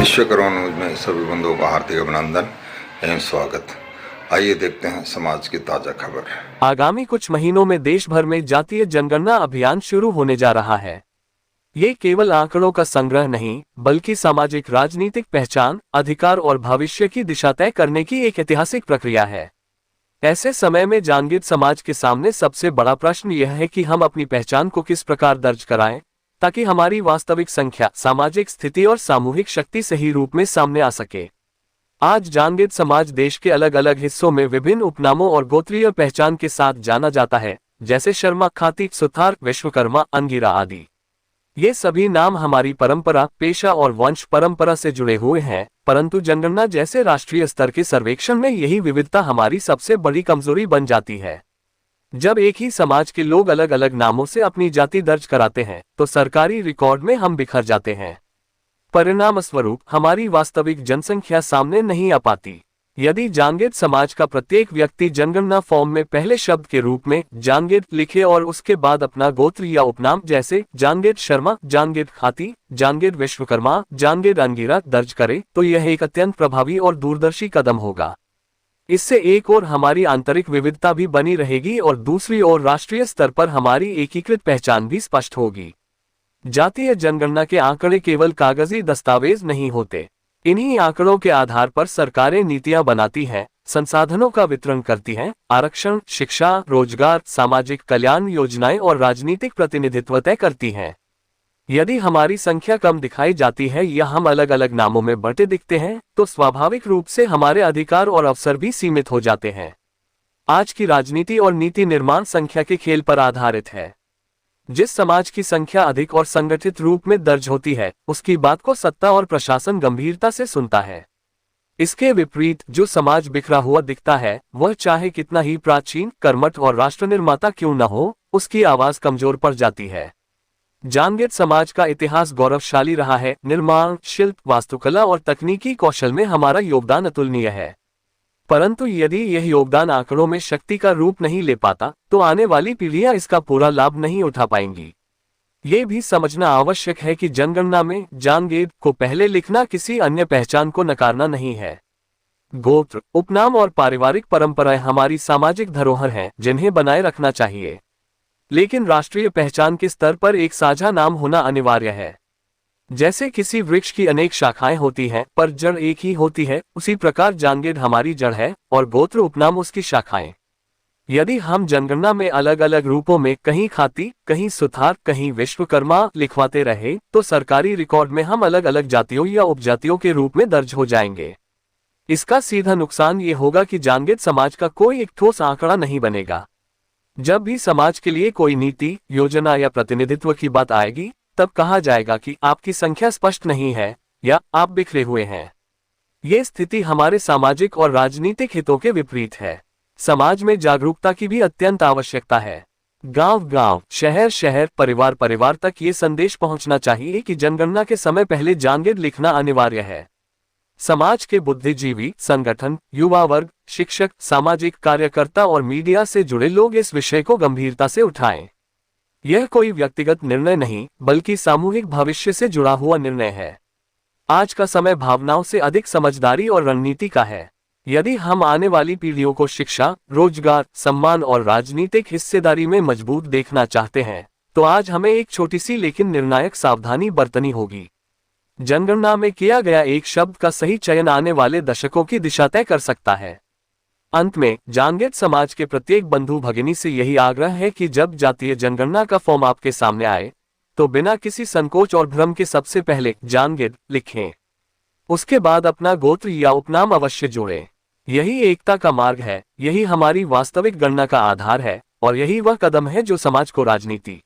Vishwakarma news में सभी बंधुओं का हार्दिक अभिनंदन एवं स्वागत। आइए देखते हैं समाज की ताजा खबर। आगामी कुछ महीनों में देश भर में जातीय जनगणना अभियान शुरू होने जा रहा है। ये केवल आंकड़ों का संग्रह नहीं, बल्कि सामाजिक राजनीतिक पहचान, अधिकार और भविष्य की दिशा तय करने की एक ऐतिहासिक प्रक्रिया है। ऐसे समय में जांगीर समाज के सामने सबसे बड़ा प्रश्न यह है कि हम अपनी पहचान को किस प्रकार दर्ज कराएं, ताकि हमारी वास्तविक संख्या, सामाजिक स्थिति और सामूहिक शक्ति सही रूप में सामने आ सके। आज जांगीर समाज देश के अलग अलग हिस्सों में विभिन्न उपनामों और गोत्रीय पहचान के साथ जाना जाता है, जैसे शर्मा, खाती, सुथार, विश्वकर्मा, अंगिरा आदि। ये सभी नाम हमारी परंपरा, पेशा और वंश परंपरा से जुड़े हुए हैं, परंतु जनगणना जैसे राष्ट्रीय स्तर के सर्वेक्षण में यही विविधता हमारी सबसे बड़ी कमजोरी बन जाती है। जब एक ही समाज के लोग अलग अलग नामों से अपनी जाति दर्ज कराते हैं, तो सरकारी रिकॉर्ड में हम बिखर जाते हैं। परिणाम स्वरूप हमारी वास्तविक जनसंख्या सामने नहीं आ पाती। यदि जांगीर समाज का प्रत्येक व्यक्ति जनगणना फॉर्म में पहले शब्द के रूप में जांगीर लिखे और उसके बाद अपना गोत्र या उपनाम जैसे जांगीर शर्मा, जांगीर खाती, जांगीर विश्वकर्मा, जांगीर अंगिरा दर्ज करे, तो यह एक अत्यंत प्रभावी और दूरदर्शी कदम होगा। इससे एक ओर हमारी आंतरिक विविधता भी बनी रहेगी और दूसरी ओर राष्ट्रीय स्तर पर हमारी एकीकृत पहचान भी स्पष्ट होगी। जातीय जनगणना के आंकड़े केवल कागजी दस्तावेज नहीं होते। इन्हीं आंकड़ों के आधार पर सरकारें नीतियां बनाती हैं, संसाधनों का वितरण करती हैं, आरक्षण, शिक्षा, रोजगार, सामाजिक कल्याण योजनाएं और राजनीतिक प्रतिनिधित्व तय करती हैं। यदि हमारी संख्या कम दिखाई जाती है या हम अलग अलग नामों में बंटे दिखते हैं, तो स्वाभाविक रूप से हमारे अधिकार और अवसर भी सीमित हो जाते हैं। आज की राजनीति और नीति निर्माण संख्या के खेल पर आधारित है। जिस समाज की संख्या अधिक और संगठित रूप में दर्ज होती है, उसकी बात को सत्ता और प्रशासन गंभीरता से सुनता है। इसके विपरीत जो समाज बिखरा हुआ दिखता है, वह चाहे कितना ही प्राचीन, कर्मठ और राष्ट्र निर्माता क्यों न हो, उसकी आवाज कमजोर पड़ जाती है। जांगीर समाज का इतिहास गौरवशाली रहा है। निर्माण, शिल्प, वास्तुकला और तकनीकी कौशल में हमारा योगदान अतुलनीय है। परंतु यदि यह योगदान आंकड़ों में शक्ति का रूप नहीं ले पाता, तो आने वाली पीढ़ियां इसका पूरा लाभ नहीं उठा पाएंगी। ये भी समझना आवश्यक है कि जनगणना में जांगीर को पहले लिखना किसी अन्य पहचान को नकारना नहीं है। गोत्र, उपनाम और पारिवारिक परंपराएं हमारी सामाजिक धरोहर हैं, जिन्हें बनाए रखना चाहिए। लेकिन राष्ट्रीय पहचान के स्तर पर एक साझा नाम होना अनिवार्य है। जैसे किसी वृक्ष की अनेक शाखाएं होती हैं, पर जड़ एक ही होती है, उसी प्रकार जांगीर हमारी जड़ है और गोत्र उपनाम उसकी शाखाएं। यदि हम जनगणना में अलग अलग रूपों में कहीं खाती, कहीं सुथार, कहीं विश्वकर्मा लिखवाते रहे, तो सरकारी रिकॉर्ड में हम अलग अलग जातियों या उपजातियों के रूप में दर्ज हो जाएंगे। इसका सीधा नुकसान ये होगा कि जांगीर समाज का कोई एक ठोस आंकड़ा नहीं बनेगा। जब भी समाज के लिए कोई नीति, योजना या प्रतिनिधित्व की बात आएगी, तब कहा जाएगा कि आपकी संख्या स्पष्ट नहीं है या आप बिखरे हुए हैं। ये स्थिति हमारे सामाजिक और राजनीतिक हितों के विपरीत है। समाज में जागरूकता की भी अत्यंत आवश्यकता है। गांव-गांव, शहर-शहर, परिवार-परिवार तक ये संदेश पहुंचना चाहिए कि जनगणना के समय पहले जांगीर लिखना अनिवार्य है। समाज के बुद्धिजीवी, संगठन, युवा वर्ग, शिक्षक, सामाजिक कार्यकर्ता और मीडिया से जुड़े लोग इस विषय को गंभीरता से उठाएं। यह कोई व्यक्तिगत निर्णय नहीं, बल्कि सामूहिक भविष्य से जुड़ा हुआ निर्णय है। आज का समय भावनाओं से अधिक समझदारी और रणनीति का है। यदि हम आने वाली पीढ़ियों को शिक्षा, रोजगार, सम्मान और राजनीतिक हिस्सेदारी में मजबूत देखना चाहते हैं, तो आज हमें एक छोटी सी लेकिन निर्णायक सावधानी बरतनी होगी। जनगणना में किया गया एक शब्द का सही चयन आने वाले दशकों की दिशा तय कर सकता है। अंत में जांगीर समाज के प्रत्येक बंधु भगिनी से यही आग्रह है कि जब जातीय जनगणना का फॉर्म आपके सामने आए, तो बिना किसी संकोच और भ्रम के सबसे पहले जांगीर लिखें। उसके बाद अपना गोत्र या उपनाम अवश्य जोड़ें। यही एकता का मार्ग है, यही हमारी वास्तविक गणना का आधार है और यही वह कदम है जो समाज को राजनीति,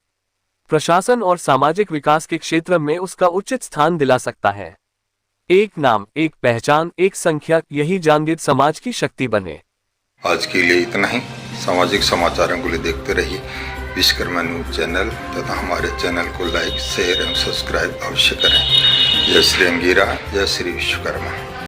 प्रशासन और सामाजिक विकास के क्षेत्र में उसका उचित स्थान दिला सकता है। एक नाम, एक पहचान, एक संख्या, यही जांगीर समाज की शक्ति बने। आज के लिए इतना ही। सामाजिक समाचारों के लिए देखते रहिए विश्वकर्मा न्यूज चैनल तथा हमारे चैनल को लाइक, शेयर एवं सब्सक्राइब अवश्य करें। जय श्री अंगिरा, जय श्री विश्वकर्मा।